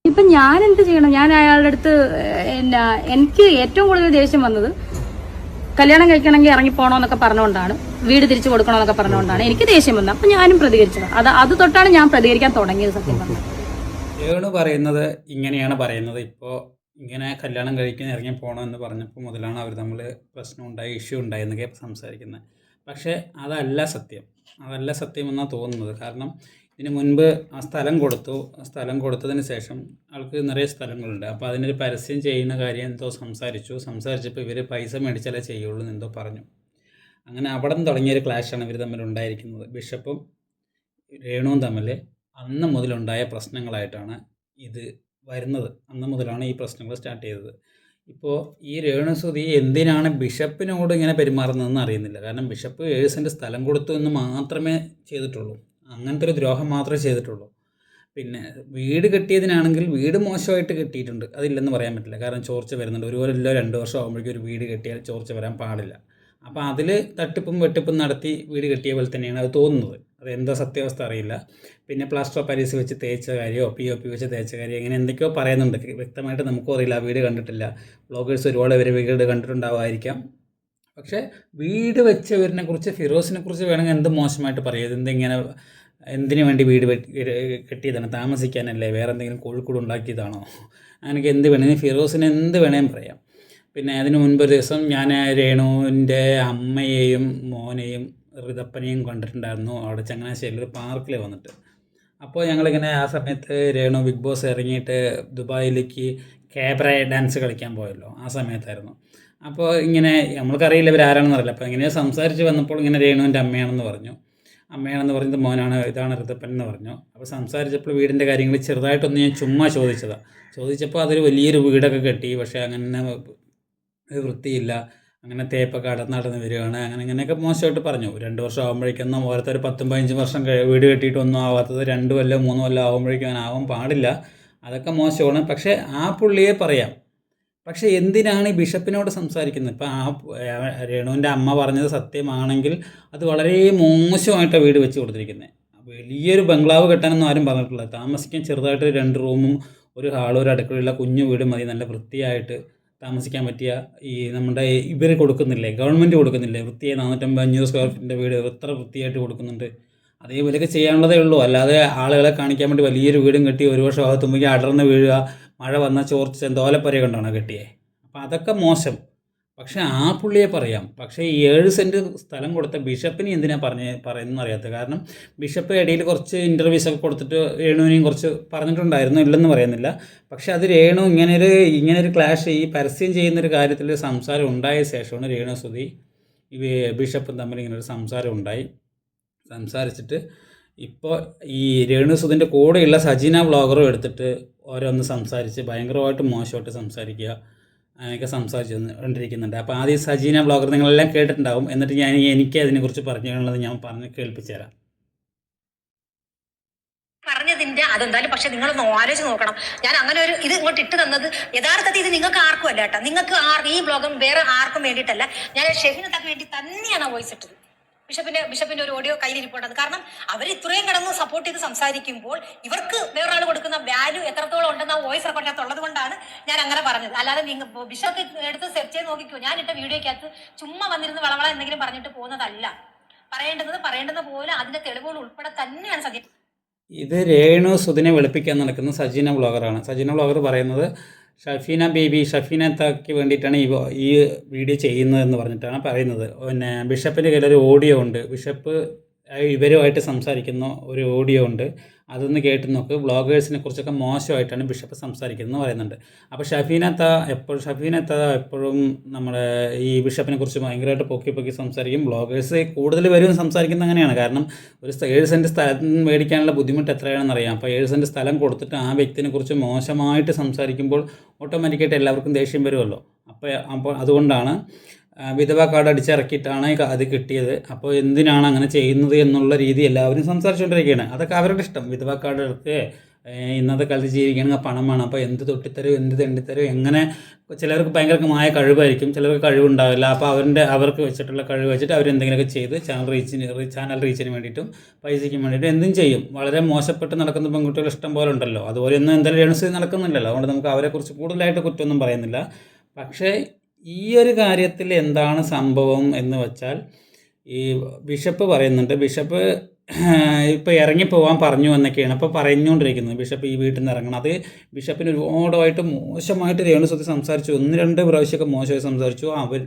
ഇപ്പം ഞാൻ എന്ത് ചെയ്യണം? ഞാൻ അയാളുടെ അടുത്ത് എനിക്ക് ഏറ്റവും കൂടുതൽ ദേഷ്യം വന്നത് കല്യാണം കഴിക്കണമെങ്കിൽ ഇറങ്ങിപ്പോണോന്നൊക്കെ പറഞ്ഞുകൊണ്ടാണ്, വീട് തിരിച്ചു കൊടുക്കണമെന്നൊക്കെ പറഞ്ഞുകൊണ്ടാണ് എനിക്ക് ദേഷ്യം വന്നത്. അപ്പം ഞാനും പ്രതികരിച്ചത്. അത് തൊട്ടാണ് ഞാൻ പ്രതികരിക്കാൻ തുടങ്ങിയത്. സത്യം പറഞ്ഞത് രേണു പറയുന്നത് ഇങ്ങനെയാണ് പറയുന്നത്. ഇപ്പോൾ ഇങ്ങനെ കല്യാണം കഴിക്കാൻ ഇറങ്ങി പോകണമെന്ന് പറഞ്ഞപ്പോൾ മുതലാണ് അവർ തമ്മിൽ പ്രശ്നം ഉണ്ടായി, ഇഷ്യൂ ഉണ്ടായി എന്നൊക്കെ സംസാരിക്കുന്നത്. പക്ഷേ അതല്ല സത്യം എന്നാണ് തോന്നുന്നത്. കാരണം ഇതിന് മുൻപ് ആ സ്ഥലം കൊടുത്തു. ആ സ്ഥലം കൊടുത്തതിന് ശേഷം ആൾക്ക് നിറയെ സ്ഥലങ്ങളുണ്ട്. അപ്പോൾ അതിനൊരു പരസ്യം ചെയ്യുന്ന കാര്യം എന്തോ സംസാരിച്ചപ്പോൾ ഇവർ പൈസ മേടിച്ചാലേ ചെയ്യുള്ളൂ എന്നെന്തോ പറഞ്ഞു. അങ്ങനെ അവിടെ നിന്ന് തുടങ്ങിയൊരു ക്ലാഷാണ് ഇവർ തമ്മിൽ ഉണ്ടായിരിക്കുന്നത്. ബിഷപ്പും രേണുവും തമ്മിൽ അന്ന് മുതലുണ്ടായ പ്രശ്നങ്ങളായിട്ടാണ് ഇത് വരുന്നത്. അന്ന് മുതലാണ് ഈ പ്രശ്നങ്ങൾ സ്റ്റാർട്ട് ചെയ്തത്. ഇപ്പോൾ ഈ രേണുസുതി എന്തിനാണ് ബിഷപ്പിനോട് ഇങ്ങനെ പെരുമാറുന്നതെന്ന് അറിയുന്നില്ല. കാരണം ബിഷപ്പ് 7 സെൻറ്റ് സ്ഥലം കൊടുത്തു എന്ന് മാത്രമേ ചെയ്തിട്ടുള്ളൂ. അങ്ങനത്തെ ഒരു ദ്രോഹം മാത്രമേ ചെയ്തിട്ടുള്ളൂ. പിന്നെ വീട് കെട്ടിയതിനാണെങ്കിൽ വീട് മോശമായിട്ട് കെട്ടിയിട്ടുണ്ട്, അതില്ലെന്ന് പറയാൻ പറ്റില്ല. കാരണം ചോർച്ച വരുന്നുണ്ട്. 1 കൊല്ലമോ 2 വർഷം ആകുമ്പോഴേക്കും ഒരു വീട് കെട്ടിയാൽ ചോർച്ച വരാൻ പാടില്ല. അപ്പോൾ അതിൽ തട്ടിപ്പും വെട്ടിപ്പും നടത്തി വീട് കെട്ടിയ പോലെ തന്നെയാണ് അത് തോന്നുന്നത്. അതെന്താ സത്യാവസ്ഥ അറിയില്ല. പിന്നെ പ്ലാസ്റ്റർ ഓഫ് പാരീസ് വെച്ച് തേച്ച കാര്യമോ POP വെച്ച് തേച്ച കാര്യം ഇങ്ങനെ എന്തൊക്കെയോ പറയുന്നുണ്ട്. വ്യക്തമായിട്ട് നമുക്കും അറിയില്ല, വീട് കണ്ടിട്ടില്ല. വ്ളോഗേഴ്സ് ഒരുപാട് പേര് വീട് കണ്ടിട്ടുണ്ടാവുമായിരിക്കാം. പക്ഷേ വീട് വെച്ചവരിനെ കുറിച്ച്, ഫിറോസിനെ കുറിച്ച് വേണമെങ്കിൽ എന്ത് മോശമായിട്ട് പറയുക. എന്തിങ്ങനെ എന്തിനു വേണ്ടി വീട് കെട്ടിയതാണ്? താമസിക്കാനല്ലേ? വേറെ എന്തെങ്കിലും കോഴിക്കോട് ഉണ്ടാക്കിയതാണോ? അങ്ങനെയൊക്കെ എന്ത് വേണമെങ്കിൽ ഫിറോസിന് എന്ത് വേണേലും പറയാം. പിന്നെ അതിന് മുൻപൊരു ദിവസം ഞാൻ രേണുവിൻ്റെ അമ്മയെയും മോനെയും ഋതപ്പനെയും കണ്ടിട്ടുണ്ടായിരുന്നു അവിടെ ചങ്ങനാശ്ശേരിയിൽ ഒരു പാർക്കിൽ വന്നിട്ട്. അപ്പോൾ ഞങ്ങളിങ്ങനെ ആ സമയത്ത് രേണു ബിഗ് ബോസ് ഇറങ്ങിയിട്ട് ദുബായിലേക്ക് കാബറ ഡാൻസ് കളിക്കാൻ പോയല്ലോ, ആ സമയത്തായിരുന്നു. അപ്പോൾ ഇങ്ങനെ നമ്മൾക്കറിയില്ല ഇവരാരാണെന്ന് അറിയില്ല. അപ്പോൾ ഇങ്ങനെ സംസാരിച്ച് വന്നപ്പോൾ ഇങ്ങനെ രേണുവിൻ്റെ അമ്മയാണെന്ന് പറഞ്ഞത് മോനാണ്, ഇതാണ് ഋതപ്പൻ എന്ന് പറഞ്ഞു. അപ്പോൾ സംസാരിച്ചപ്പോൾ വീടിൻ്റെ കാര്യങ്ങൾ ചെറുതായിട്ടൊന്ന് ഞാൻ ചുമ്മാ ചോദിച്ചപ്പോൾ അതൊരു വലിയൊരു വീടൊക്കെ കെട്ടി, പക്ഷേ അങ്ങനെ വൃത്തിയില്ല, അങ്ങനെ തേപ്പൊക്കെ നടന്ന് വരികയാണ്, അങ്ങനെയൊക്കെ മോശമായിട്ട് പറഞ്ഞു. 2 വർഷം ആകുമ്പോഴേക്കൊന്നും ഓരോരുത്തർ 10-15 വർഷം വീട് കെട്ടിയിട്ടൊന്നും ആവാത്തത് 2 കൊല്ലം 3 കൊല്ലം ആകുമ്പോഴേക്കും അങ്ങനെ ആവാൻ പാടില്ല. അതൊക്കെ മോശമാണ്. പക്ഷേ ആ പുള്ളിയെ പറയാം. പക്ഷേ എന്തിനാണ് ഈ ബിഷപ്പിനോട് സംസാരിക്കുന്നത്? ഇപ്പോൾ രേണുവിൻ്റെ അമ്മ പറഞ്ഞത് സത്യമാണെങ്കിൽ അത് വളരെ മോശമായിട്ടാണ് വീട് വെച്ച് കൊടുത്തിരിക്കുന്നത്. വലിയൊരു ബംഗ്ലാവ് കെട്ടാനൊന്നും ആരും പറഞ്ഞിട്ടില്ല. താമസിക്കാൻ ചെറുതായിട്ട് 2 റൂമും ഒരു ഹാളും ഒരു അടുക്കളയുള്ള കുഞ്ഞു വീട് മതി. നല്ല വൃത്തിയായിട്ട് താമസിക്കാൻ പറ്റിയ ഈ നമ്മുടെ ഇവർ കൊടുക്കുന്നില്ലേ, ഗവൺമെൻറ് കൊടുക്കുന്നില്ലേ വൃത്തിയായി 450-500 സ്ക്വയർ ഫീറ്റിൻ്റെ വീട് എത്ര വൃത്തിയായിട്ട് കൊടുക്കുന്നുണ്ട്. അതേപോലെയൊക്കെ ചെയ്യാനുള്ളതേ ഉള്ളൂ. അല്ലാതെ ആളുകളെ കാണിക്കാൻ വേണ്ടി വലിയൊരു വീടും കെട്ടി 1 വർഷം ആകത്തുമ്പോഴേക്കും അടർന്ന് വീഴുക, മഴ വന്നാൽ ചോർച്ച എന്തോലപ്പര കണ്ടാണ് കെട്ടിയേ. അപ്പോൾ അതൊക്കെ മോശം. പക്ഷേ ആ പുള്ളിയെ പറയാം. പക്ഷേ ഈ 7 സെൻറ്റ് സ്ഥലം കൊടുത്ത ബിഷപ്പിന് എന്തിനാ പറയുന്നതെന്ന് അറിയാത്തത്. കാരണം ബിഷപ്പ് ഇടയിൽ കുറച്ച് ഇൻ്റർവ്യൂസൊക്കെ കൊടുത്തിട്ട് രേണുവിനെയും കുറച്ച് പറഞ്ഞിട്ടുണ്ടായിരുന്നു, ഇല്ലെന്ന് പറയുന്നില്ല. പക്ഷേ അത് രേണു ഇങ്ങനൊരു ക്ലാഷ്, ഈ പരസ്യം ചെയ്യുന്നൊരു കാര്യത്തിൽ സംസാരം ഉണ്ടായ ശേഷമാണ് രേണുസുതി ഈ ബിഷപ്പും തമ്മിൽ ഇങ്ങനൊരു സംസാരം ഉണ്ടായി. സംസാരിച്ചിട്ട് ഇപ്പോൾ ഈ രേണുസുതിൻ്റെ കൂടെയുള്ള സജീന വ്ളോഗറും എടുത്തിട്ട് ഓരോന്ന് സംസാരിച്ച് ഭയങ്കരമായിട്ട് മോശമായിട്ട് സംസാരിക്കുക, അങ്ങനെയൊക്കെ സംസാരിച്ചു കൊണ്ടിരിക്കുന്നുണ്ട്. അപ്പോൾ ആദ്യം സജീന വ്ളോഗർ നിങ്ങളെല്ലാം കേട്ടിട്ടുണ്ടാവും. എന്നിട്ട് എനിക്ക് അതിനെക്കുറിച്ച് പറഞ്ഞുള്ളത് ഞാൻ പറഞ്ഞ് കേൾപ്പിച്ചു തരാം. പറഞ്ഞതിന്റെ അതെന്തായാലും പക്ഷെ നിങ്ങളൊന്ന് ആലോചിച്ച് നോക്കണം. ഞാൻ അങ്ങനെ ഒരു ഇത് ഇങ്ങോട്ട് ഇട്ട് തന്നത് യഥാർത്ഥത്തിൽ ഇത് നിങ്ങൾക്ക് ആർക്കും അല്ല കേട്ടോ. നിങ്ങൾക്ക് ഈ ബ്ലോഗും വേറെ ആർക്കും വേണ്ടിയിട്ടല്ല. ഞാൻ ഷെഹിനത്താക്ക് വേണ്ടി തന്നെയാണ് വോയിസ് ഇട്ടത്. ബിഷപ്പിന്റെ ഒരു ഓഡിയോ കയ്യിലിരിപ്പുണ്ടത്. കാരണം അവർ ഇത്രയും കിടന്ന് സപ്പോർട്ട് ചെയ്ത് സംസാരിക്കുമ്പോൾ ഇവർക്ക് വേറൊരാൾ കൊടുക്കുന്ന വാല്യൂ എത്രത്തോളം ഉണ്ടെന്ന് ആ വോയിസ് റെക്കോർഡിനകത്തുള്ളത് കൊണ്ടാണ് ഞാൻ അങ്ങനെ പറഞ്ഞത്. അല്ലാതെ നിങ്ങൾ ബിഷപ്പ് എടുത്ത് സെർച്ച് ചെയ്ത് നോക്കിക്കോ. ഞാൻ ഇട്ട വീഡിയോക്കകത്ത് ചുമ്മാ വന്നിരുന്ന് വളവള എന്തെങ്കിലും പറഞ്ഞിട്ട് പോകുന്നതല്ല. പറയേണ്ടത് പോലെ അതിന്റെ തെളിവുകൾ ഉൾപ്പെടെ തന്നെയാണ് സത്യം. ഇത് രേണുസുതിനെ വെളുപ്പിക്കാൻ നടക്കുന്ന സജീന വ്ളോഗറാണ്. സജീന വ്ളോഗർ പറയുന്നത് ഷഫീനത്താക്ക് വേണ്ടിയിട്ടാണ് ഈ വീഡിയോ ചെയ്യുന്നതെന്ന് പറഞ്ഞിട്ടാണ് പറയുന്നത്. പിന്നെ ബിഷപ്പിൻ്റെ കയ്യിലൊരു ഓഡിയോ ഉണ്ട്, ബിഷപ്പ് ഇവരുമായിട്ട് സംസാരിക്കുന്ന ഒരു ഓഡിയോ ഉണ്ട്. അതൊന്ന് കേട്ട് നോക്ക്. വ്ളോഗേഴ്സിനെ കുറിച്ചൊക്കെ മോശമായിട്ടാണ് ബിഷപ്പ് സംസാരിക്കുന്നതെന്ന് പറയുന്നുണ്ട്. അപ്പോൾ ഷഫീനത്ത എപ്പോഴും നമ്മുടെ ഈ ബിഷപ്പിനെ കുറിച്ച് ഭയങ്കരമായിട്ട് പൊക്കി സംസാരിക്കും. വ്ളോഗേഴ്സ് കൂടുതൽ പേരും സംസാരിക്കുന്നത് അങ്ങനെയാണ്. കാരണം ഒരു 7 സെൻറ്റ് സ്ഥലം മേടിക്കാനുള്ള ബുദ്ധിമുട്ട് എത്രയാണെന്ന് അറിയാം. അപ്പോൾ 7 സെൻറ്റ് സ്ഥലം കൊടുത്തിട്ട് ആ വ്യക്തിനെ കുറിച്ച് മോശമായിട്ട് സംസാരിക്കുമ്പോൾ ഓട്ടോമാറ്റിക്കായിട്ട് എല്ലാവർക്കും ദേഷ്യം വരുമല്ലോ. അപ്പോൾ അതുകൊണ്ടാണ് വിധവ കാർഡ് അടിച്ചിറക്കിയിട്ടാണ് അത് കിട്ടിയത്. അപ്പോൾ എന്തിനാണ് അങ്ങനെ ചെയ്യുന്നത് എന്നുള്ള രീതി എല്ലാവരും സംസാരിച്ചുകൊണ്ടിരിക്കുകയാണ്. അതൊക്കെ അവരുടെ ഇഷ്ടം. വിധവ കാർഡ് എടുക്കുക, ഇന്നത്തെ കാലത്ത് ജീവിക്കുകയാണെങ്കിൽ പണം വേണം, അപ്പോൾ എന്ത് തൊട്ടിത്തരും എന്ത് തെണ്ടിത്തരും എങ്ങനെ. ചിലർക്ക് ഭയങ്കരമായ കഴിവായിരിക്കും, ചിലർക്ക് കഴിവുണ്ടാവില്ല. അപ്പോൾ അവർക്ക് വെച്ചിട്ടുള്ള കഴിവ് വെച്ചിട്ട് അവരെന്തെങ്കിലുമൊക്കെ ചെയ്ത് ചാനൽ റീച്ചിന് വേണ്ടിയിട്ടും പൈസയ്ക്ക് വേണ്ടിയിട്ടും എന്തും ചെയ്യും. വളരെ മോശപ്പെട്ട് നടക്കുന്ന പെൺകുട്ടികൾ ഇഷ്ടം പോലെ ഉണ്ടല്ലോ. അതുപോലെയൊന്നും എന്തായാലും രേണുസുതി നടക്കുന്നില്ലല്ലോ. അതുകൊണ്ട് നമുക്ക് അവരെക്കുറിച്ച് കൂടുതലായിട്ട് കുറ്റമൊന്നും പറയുന്നില്ല. പക്ഷേ ഈ ഒരു കാര്യത്തിൽ എന്താണ് സംഭവം എന്ന് വെച്ചാൽ, ഈ ബിഷപ്പ് പറയുന്നുണ്ട്, ബിഷപ്പ് ഇപ്പോൾ ഇറങ്ങിപ്പോവാൻ പറഞ്ഞു എന്നൊക്കെയാണ് അപ്പോൾ പറഞ്ഞുകൊണ്ടിരിക്കുന്നത്. ബിഷപ്പ് ഈ വീട്ടിൽ നിന്ന് ഇറങ്ങണം. അത് ബിഷപ്പിന് ഒരുപാടായിട്ട് മോശമായിട്ട് രേണുസുതി സംസാരിച്ചു, 1-2 പ്രാവശ്യമൊക്കെ മോശമായി സംസാരിച്ചു.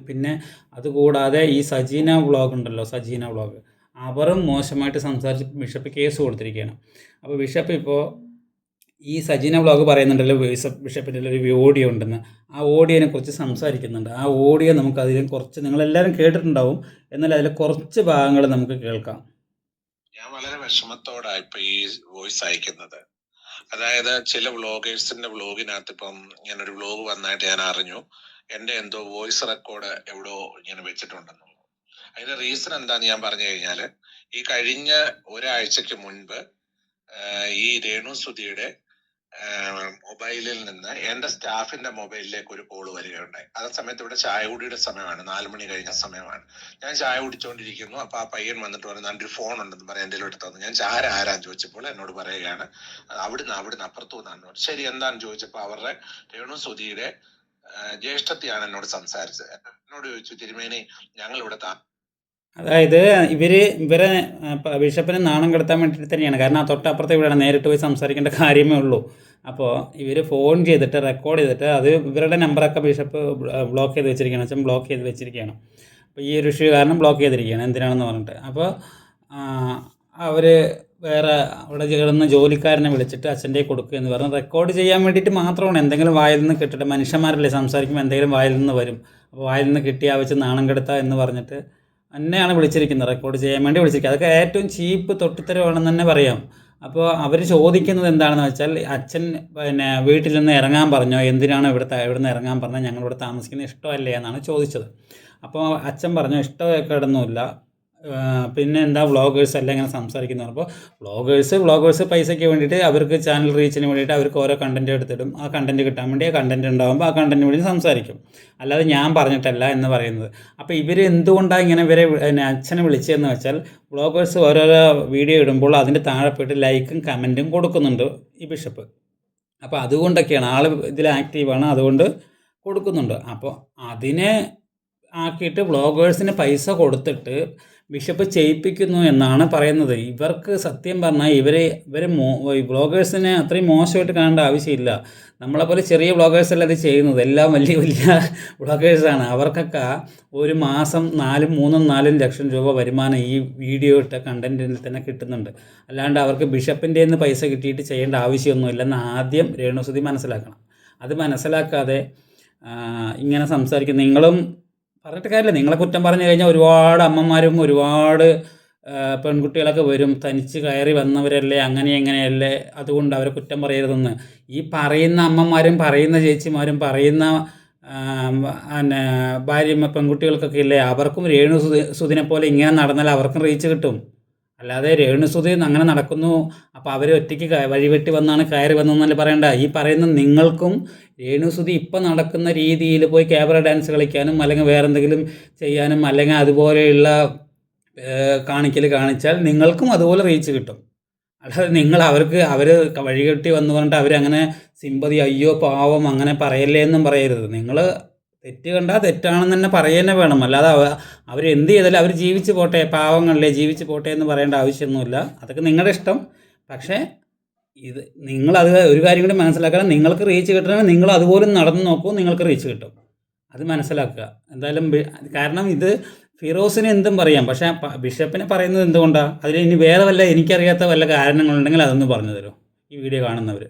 പിന്നെ അതുകൂടാതെ ഈ സജീന വ്ളോഗ് ഉണ്ടല്ലോ, സജീന വ്ളോഗ്, അവരും മോശമായിട്ട് സംസാരിച്ച് ബിഷപ്പ് കേസ് കൊടുത്തിരിക്കുകയാണ്. അപ്പോൾ ബിഷപ്പ് ഇപ്പോൾ ഈ സജീന വ്ളോഗ് പറയുന്നുണ്ടല്ലോ ബിഷപ്പിൻ്റെ ഒരു ഓഡിയോ ഉണ്ടെന്ന്, ആ ഓഡിയോനെ കുറിച്ച് സംസാരിക്കുന്നുണ്ട്. ആ ഓഡിയോ നമുക്ക് അതിൽ കുറച്ച്, നിങ്ങളെല്ലാവരും കേട്ടിട്ടുണ്ടാവും, എന്നാൽ അതിൽ കുറച്ച് ഭാഗങ്ങൾ നമുക്ക് കേൾക്കാം. ഞാൻ വളരെ വിഷമത്തോടാണ് ഇപ്പൊ ഈ വോയിസ് അയക്കുന്നത്. അതായത് ചില വ്ളോഗേഴ്സിന്റെ വ്ളോഗിനകത്ത് ഇപ്പം ഇങ്ങനൊരു വ്ളോഗ് വന്നായിട്ട് ഞാൻ അറിഞ്ഞു, എന്റെ എന്തോ വോയിസ് റെക്കോർഡ് എവിടെയോ ഇങ്ങനെ വെച്ചിട്ടുണ്ടെന്നുള്ളൂ. അതിന്റെ റീസൺ എന്താന്ന് ഞാൻ പറഞ്ഞു കഴിഞ്ഞാല്, ഈ കഴിഞ്ഞ ഒരാഴ്ചക്ക് മുൻപ് ഈ രേണുസുതിയുടെ മൊബൈലിൽ നിന്ന് എന്റെ സ്റ്റാഫിന്റെ മൊബൈലിലേക്ക് ഒരു കോള് വരികയുണ്ടായി. ആ സമയത്ത് ഇവിടെ ചായ കുടിയുടെ സമയമാണ്, 4 മണി കഴിഞ്ഞ സമയമാണ്. ഞാൻ ചായ കുടിച്ചുകൊണ്ടിരിക്കുന്നു. അപ്പൊ ആ പയ്യൻ വന്നിട്ട് പറഞ്ഞു, ഒരു ഫോൺ ഉണ്ടെന്ന് പറയാൻ എന്റെ അടുത്ത് തന്നു. ഞാൻ ആരാന്ന് ചോദിച്ചപ്പോൾ എന്നോട് പറയുകയാണ്, അവിടുന്ന് അപ്പുറത്തു നിന്നാണ്. ശരി, എന്താന്ന് ചോദിച്ചപ്പോ അവരുടെ രേണുസുതിയുടെ ജ്യേഷ്ഠത്തെയാണ് എന്നോട് സംസാരിച്ചത്. എന്നോട് ചോദിച്ചു, തിരുമേനി ഞങ്ങൾ ഇവിടെ അതായത് ഇവരെ ബിഷപ്പിനെ നാണം കെടുത്താൻ വേണ്ടിയിട്ട് തന്നെയാണ്. കാരണം ആ തൊട്ടപ്പുറത്തെ ഇവിടെയാണ്, നേരിട്ട് പോയി സംസാരിക്കേണ്ട കാര്യമേ ഉള്ളൂ. അപ്പോൾ ഇവർ ഫോൺ ചെയ്തിട്ട് റെക്കോർഡ് ചെയ്തിട്ട് അത് ഇവരുടെ നമ്പറൊക്കെ ബിഷപ്പ് ബ്ലോക്ക് ചെയ്ത് വെച്ചിരിക്കുകയാണ്, അച്ഛൻ ബ്ലോക്ക് ചെയ്ത് വെച്ചിരിക്കുകയാണ്. അപ്പോൾ ഈ ഒരു ഇഷ്യൂ കാരണം ബ്ലോക്ക് ചെയ്തിരിക്കുകയാണ്, എന്തിനാണെന്ന് പറഞ്ഞിട്ട്. അപ്പോൾ അവർ വേറെ അവിടെ ചേർന്ന് ജോലിക്കാരനെ വിളിച്ചിട്ട് അച്ഛൻ്റെ കൊടുക്കുക എന്ന് പറഞ്ഞ് റെക്കോർഡ് ചെയ്യാൻ വേണ്ടിയിട്ട് മാത്രമാണ്. എന്തെങ്കിലും വായിൽ നിന്ന് കിട്ടിയിട്ട്, മനുഷ്യന്മാരല്ലേ സംസാരിക്കുമ്പോൾ എന്തെങ്കിലും വായിൽ നിന്ന് വരും. അപ്പോൾ വായിൽ നിന്ന് കിട്ടിയാൽ വെച്ച് നാണം കെടുത്തുക എന്ന് പറഞ്ഞിട്ട് എന്നെയാണ് വിളിച്ചിരിക്കുന്നത്, റെക്കോർഡ് ചെയ്യാൻ വേണ്ടി വിളിച്ചിരിക്കുന്നത്. അതൊക്കെ ഏറ്റവും ചീപ്പ് തൊട്ടിത്തരമാണെന്ന് തന്നെ പറയാം. അപ്പോൾ അവർ ചോദിക്കുന്നത് എന്താണെന്ന് വെച്ചാൽ, അച്ഛൻ വീട്ടിൽ നിന്ന് ഇറങ്ങാൻ പറഞ്ഞോ, എന്തിനാണ് ഇവിടുന്ന് ഇറങ്ങാൻ പറഞ്ഞാൽ, ഞങ്ങളിവിടെ താമസിക്കുന്നത് ഇഷ്ടമല്ലേ എന്നാണ് ചോദിച്ചത്. അപ്പോൾ അച്ഛൻ പറഞ്ഞു ഇഷ്ടമൊക്കെയൊന്നുമില്ല, പിന്നെ എന്താ വ്ളോഗേഴ്സ് എല്ലാം ഇങ്ങനെ സംസാരിക്കുന്നത്. അപ്പോൾ വ്ളോഗേഴ്സ് പൈസയ്ക്ക് വേണ്ടിയിട്ട് അവർക്ക് ചാനൽ റീച്ചിന് വേണ്ടിയിട്ട് അവർക്ക് ഓരോ കണ്ടൻറ്റ് എടുത്തിടും. ആ കണ്ടൻറ്റ് കിട്ടാൻ വേണ്ടി ആ കണ്ടൻറ്റ് ഉണ്ടാകുമ്പോൾ ആ കണ്ടൻറ്റ് വേണ്ടി സംസാരിക്കും, അല്ലാതെ ഞാൻ പറഞ്ഞിട്ടല്ല എന്ന് പറയുന്നത്. അപ്പോൾ ഇവർ എന്തുകൊണ്ടാണ് ഇങ്ങനെ അച്ഛനെ വിളിച്ചതെന്ന് വെച്ചാൽ, വ്ളോഗേഴ്സ് ഓരോരോ വീഡിയോ ഇടുമ്പോൾ അതിൻ്റെ താഴെ പോയിട്ട് ലൈക്കും കമൻറ്റും കൊടുക്കുന്നുണ്ട് ഈ ബിഷപ്പ്. അപ്പോൾ അതുകൊണ്ടൊക്കെയാണ് ആൾ ഇതിൽ ആക്റ്റീവാണ്, അതുകൊണ്ട് കൊടുക്കുന്നുണ്ട്. അപ്പോൾ അതിനെ ആക്കിയിട്ട് വ്ളോഗേഴ്സിന് പൈസ കൊടുത്തിട്ട് ബിഷപ്പ് ചെയ്യിപ്പിക്കുന്നു എന്നാണ് പറയുന്നത്. ഇവർക്ക് സത്യം പറഞ്ഞാൽ ഇവർ വ്ളോഗേഴ്സിനെ അത്രയും മോശമായിട്ട് കാണേണ്ട ആവശ്യമില്ല. നമ്മളെപ്പോലെ ചെറിയ വ്ളോഗേഴ്സല്ല ഇത് ചെയ്യുന്നത്, എല്ലാം വലിയ വ്ളോഗേഴ്സാണ്. അവർക്കൊക്കെ ഒരു മാസം 3-4 ലക്ഷം രൂപ വരുമാനം ഈ വീഡിയോ ഇട്ട കണ്ടൻറ്റിൽ തന്നെ കിട്ടുന്നുണ്ട്. അല്ലാണ്ട് അവർക്ക് ബിഷപ്പിൻ്റെ നിന്ന് പൈസ കിട്ടിയിട്ട് ചെയ്യേണ്ട ആവശ്യമൊന്നുമില്ലെന്ന് ആദ്യം രേണുസുതി മനസ്സിലാക്കണം. അത് മനസ്സിലാക്കാതെ ഇങ്ങനെ സംസാരിക്കുന്ന നിങ്ങളും പറഞ്ഞിട്ട് കാര്യമില്ല. നിങ്ങളെ കുറ്റം പറഞ്ഞു കഴിഞ്ഞാൽ ഒരുപാട് അമ്മമാരും ഒരുപാട് പെൺകുട്ടികളൊക്കെ വരും, തനിച്ച് കയറി വന്നവരല്ലേ, അങ്ങനെയല്ലേ, അതുകൊണ്ട് അവരെ കുറ്റം പറയരുതെന്ന്. ഈ പറയുന്ന അമ്മമാരും പറയുന്ന ചേച്ചിമാരും പറയുന്ന പെൺകുട്ടികൾക്കൊക്കെ ഇല്ലേ, അവർക്കും രേണുസുതിനെ പോലെ ഇങ്ങനെ നടന്നാൽ അവർക്കും റീച്ച് കിട്ടും. അല്ലാതെ രേണുസുതി അങ്ങനെ നടക്കുന്നു, അപ്പോൾ അവർ ഒറ്റയ്ക്ക് വഴിവെട്ടി വന്നാണ് കയറി വന്നതെന്നല്ല പറയണ്ട. ഈ പറയുന്ന നിങ്ങൾക്കും രേണുസുതി ഇപ്പം നടക്കുന്ന രീതിയിൽ പോയി ക്യാബറ ഡാൻസ് കളിക്കാനും അല്ലെങ്കിൽ വേറെ എന്തെങ്കിലും ചെയ്യാനും അല്ലെങ്കിൽ അതുപോലെയുള്ള കാണിച്ചാൽ നിങ്ങൾക്കും അതുപോലെ റീച്ച് കിട്ടും. അല്ലാതെ അവർ വഴികെട്ടി വന്നു പറഞ്ഞിട്ട് അവരങ്ങനെ സിമ്പതി, അയ്യോ പാവം അങ്ങനെ പറയല്ലേ എന്നും പറയരുത്. നിങ്ങൾ തെറ്റ് കണ്ടാൽ തെറ്റാണെന്ന് തന്നെ പറയുക വേണം. അല്ലാതെ അവരെന്ത് ചെയ്താലും അവർ ജീവിച്ച് പോട്ടെ, പാവങ്ങളല്ലേ ജീവിച്ച് പോട്ടെ എന്ന് പറയേണ്ട ആവശ്യമൊന്നുമില്ല. അതൊക്കെ നിങ്ങളുടെ ഇഷ്ടം. പക്ഷേ നിങ്ങളത് ഒരു കാര്യം കൂടി മനസ്സിലാക്കണം, നിങ്ങൾക്ക് റീച്ച് കിട്ടണമെങ്കിൽ നിങ്ങൾ അതുപോലും നടന്നു നോക്കൂ, നിങ്ങൾക്ക് റീച്ച് കിട്ടും. അത് മനസ്സിലാക്കുക എന്തായാലും. കാരണം ഇത് ഫിറോസിന് എന്തും പറയാം, പക്ഷേ ബിഷപ്പിനെ പറയുന്നത് എന്തുകൊണ്ടാണ്? അതിൽ ഇനി വേറെ എനിക്കറിയാത്ത വല്ല കാരണങ്ങളുണ്ടെങ്കിൽ അതൊന്ന് പറഞ്ഞു തരുമോ ഈ വീഡിയോ കാണുന്നവർ?